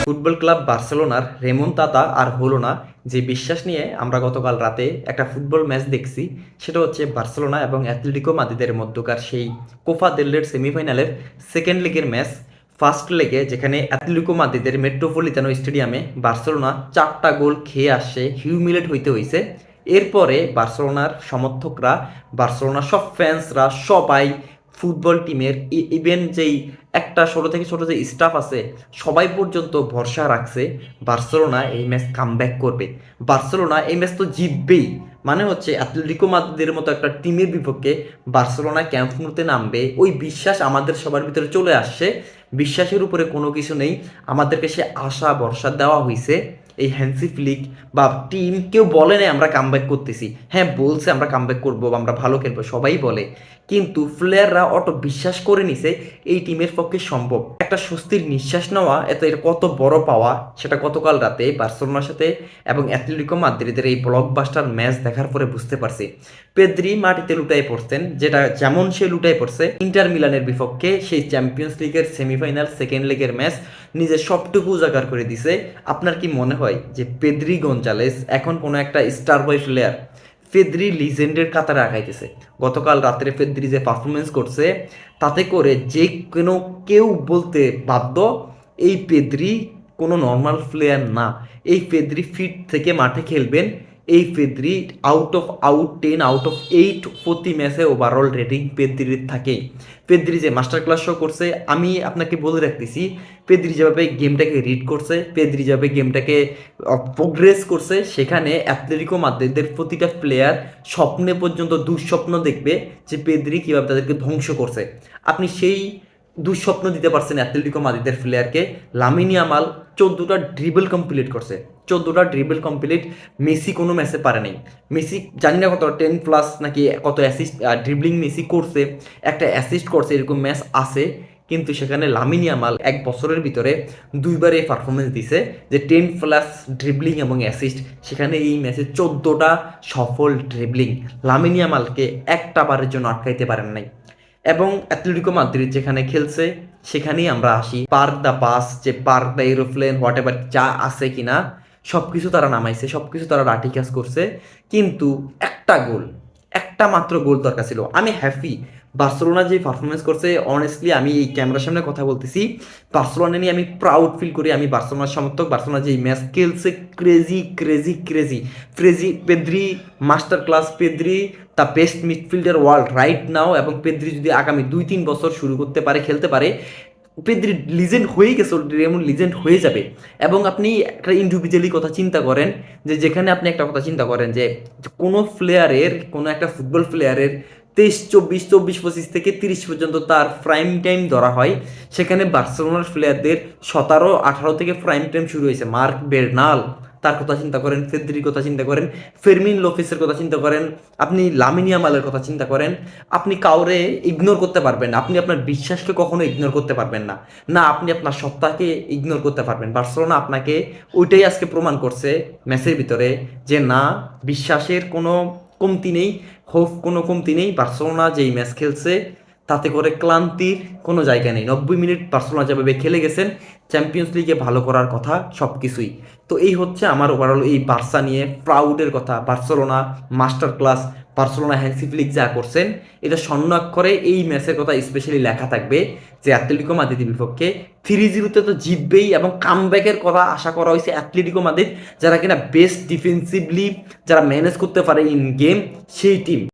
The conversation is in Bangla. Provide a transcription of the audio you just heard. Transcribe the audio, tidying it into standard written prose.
ফুটবল ক্লাব বার্সেলোনার রেমনতাদা আর হলো না, যে বিশ্বাস নিয়ে আমরা গতকাল রাতে একটা ফুটবল ম্যাচ দেখছি, সেটা হচ্ছে বার্সেলোনা এবং অ্যাথলেটিকো মাদ্রিদের মধ্যকার সেই কোপা দেল রের সেমিফাইনালের সেকেন্ড লেগের ম্যাচ। ফার্স্ট লেগে যেখানে অ্যাথলেটিকো মাদ্রিদের মেট্রোপলিটানো স্টেডিয়ামে বার্সেলোনা 4টা গোল খেয়ে আসছে, হিউমিলেট হইতে হয়েছে। এরপরে বার্সেলোনার সমর্থকরা, বার্সেলোনার সব ফ্যান্সরা সবাই ফুটবল টিমের ইভেন যেই একটা ছোটো থেকে ছোটো যে স্টাফ আছে সবাই পর্যন্ত ভরসা রাখছে বার্সেলোনা এই ম্যাচ কামব্যাক করবে, বার্সেলোনা এই ম্যাচ তো জিতবেই। মানে হচ্ছে অ্যাথলেটিকো মাদ্রিদের মতো একটা টিমের বিপক্ষে বার্সেলোনা ক্যাম্প নুতে নামবে, ওই বিশ্বাস আমাদের সবার ভিতরে চলে আসছে। বিশ্বাসের উপরে কোনো কিছু নেই, আমাদেরকে সে আশা ভরসা দেওয়া হয়েছে। এই হ্যান্সি ফ্লিক বা টিম কেউ বলে না আমরা কামব্যাক করতেছি, হ্যাঁ বলছে আমরা কামব্যাক করবো, আমরা ভালো খেলবো, সবাই বলে, কিন্তু প্লেয়াররা অত বিশ্বাস করে নিছে এই টিমের পক্ষে সম্ভব। একটা স্বস্তির নিঃশ্বাস নেওয়া এটা কত বড় পাওয়া, সেটা গতকাল রাতে বার্সেলোনার সাথে এবং অ্যাথলেটিকো মাদ্রিদের এই ব্লকবাস্টার ম্যাচ দেখার পরে বুঝতে পারছি। পেদ্রি মাটিতে লুটাই পড়ছেন, যেটা যেমন সে লুটাই পড়ছে ইন্টার মিলানের বিপক্ষে সেই চ্যাম্পিয়ন্স লিগের সেমিফাইনাল সেকেন্ড লেগের ম্যাচ, নিজের সবটুকু উজাগার করে দিছে। আপনার কি মনে হয় যে পেদ্রি গঞ্জালেস এখন কোনো একটা স্টার বয় প্লেয়ার? পেদ্রি লিজেন্ডের কাতারে আগাইতেছে। গতকাল রাত্রে পেদ্রি যে পারফরমেন্স করছে, তাতে করে যে কোনো কেউ বলতে বাধ্য এই পেদ্রি কোনো নর্মাল প্লেয়ার না। এই পেদ্রি ফিট থেকে মাঠে খেলবেন, এই পেদ্রি আউট অফ 8 প্রতি ম্যাচে ওভারঅল রেটিং পেদ্রির থাকে। পেদ্রি যে মাস্টার ক্লাস শো করছে, আমি আপনাকে বলে রাখতেছি, পেদ্রি যেভাবে গেমটাকে রিড করছে, পেদ্রি যেভাবে গেমটাকে প্রোগ্রেস করছে, সেখানে অ্যাথলেটিকো মাদ্রিদের প্রতিটা প্লেয়ার স্বপ্নে পর্যন্ত দুঃস্বপ্ন দেখবে যে পেদ্রি কীভাবে তাদেরকে ধ্বংস করছে। আপনি সেই দুঃস্বপ্ন দিতে পারছেন অ্যাথলেটিকো মাদ্রিদের প্লেয়ারকে। লামিন ইয়ামাল 14টা ড্রিবল কমপ্লিট করছে, 14টা ড্রিবল কমপ্লিট মেসি কোনো ম্যাচে পারে নাই। মেসি জানি না কত 10+ নাকি কত অ্যাসিস্ট ড্রিবলিং মেসি করছে, একটা অ্যাসিস্ট করছে, এরকম ম্যাচ আছে, কিন্তু সেখানে লামিন ইয়ামাল 1 বছরের ভিতরে 2বার এই পারফরমেন্স দিছে যে 10+ ড্রিবলিং এবং অ্যাসিস্ট, সেখানে এই ম্যাচে 14টা সফল ড্রিবলিং। লামিন ইয়ামালকে একটা বারের জন্য আটকাইতে পারেন নাই। এবং অ্যাথলেটিকো মাদ্রিদ যেখানে খেলছে সেখানেই আমরা আসি, পার্ক দ্য পাস, যে park the aeroplane, what ever যা আছে কিনা সব কিছু তারা নামাইছে, সব কিছু তারা লাঠি কাজ করছে, কিন্তু একটা গোল, একটা মাত্র গোল দরকার ছিল। আমি হ্যাপি বার্সেলোনা যে পারফরমেন্স করছে, অনেস্টলি আমি এই ক্যামেরার সামনে কথা বলতেছি, বার্সেলোনা নিয়ে আমি প্রাউড ফিল করি। আমি বার্সেলোনার সমর্থক, বার্সেলোনা যে ম্যাচ খেলছে crazy crazy crazy crazy. Pedri master class, Pedri the best midfielder world right now. এবং পেদ্রি যদি আগামী 2-3 বছর শুরু করতে পারে, খেলতে পারে, পেদ্রি লিজেন্ড হয়ে গেছে, এমন লিজেন্ড হয়ে যাবে। এবং আপনি একটা ইন্ডিভিজুয়ালি কথা চিন্তা করেন, যে যেখানে আপনি একটা কথা চিন্তা করেন যে কোনো প্লেয়ারের, কোনো একটা ফুটবল প্লেয়ারের 23, 24, 25 থেকে 30 পর্যন্ত তার প্রাইম টাইম ধরা হয়, সেখানে বার্সেলোনার প্লেয়ারদের 17, 18 থেকে প্রাইম টাইম শুরু হয়েছে। মার্ক বেরনাল, তার কথা চিন্তা করেন, ফেদ্রির কথা চিন্তা করেন, ফেরমিন লোপেসের কথা চিন্তা করেন, আপনি লামিন ইয়ামালের কথা চিন্তা করেন। আপনি কাউরে ইগনোর করতে পারবেন না, আপনি আপনার বিশ্বাসকে কখনো ইগনোর করতে পারবেন না, না আপনি আপনার সত্তাকে ইগনোর করতে পারবেন। বার্সেলোনা আপনাকে ওইটাই আজকে প্রমাণ করছে ম্যাচের ভিতরে, যে না, বিশ্বাসের কোনো কমতি নেই, হোপ কোনো কমতি নেই। বার্সেলোনা যেই ম্যাচ খেলছে তাতে করে ক্লান্তির কোনো জায়গা নেই। 90 মিনিট বার্সেলোনা যেভাবে খেলে গেছেন, চ্যাম্পিয়ন্স লিগে ভালো করার কথা সব কিছুই। তো এই হচ্ছে আমার ওভারঅল এই বার্সা নিয়ে প্রাউডের কথা। Barcelona master class, Barcelona Hansi Flick যা করছেন, এটা স্বর্ণাক্ষরে এই ম্যাচের কথা স্পেশালি লেখা থাকবে, যে অ্যাথলেটিকো মাদ্রিদের বিপক্ষে 3-0 তো জিতবেই, এবং কামব্যাকের কথা আশা করা হয়েছে অ্যাথলেটিকো মাদ্রিদ, যারা কিনা বেস্ট ডিফেন্সিভলি যারা ম্যানেজ করতে পারে ইন গেম, সেই টিম।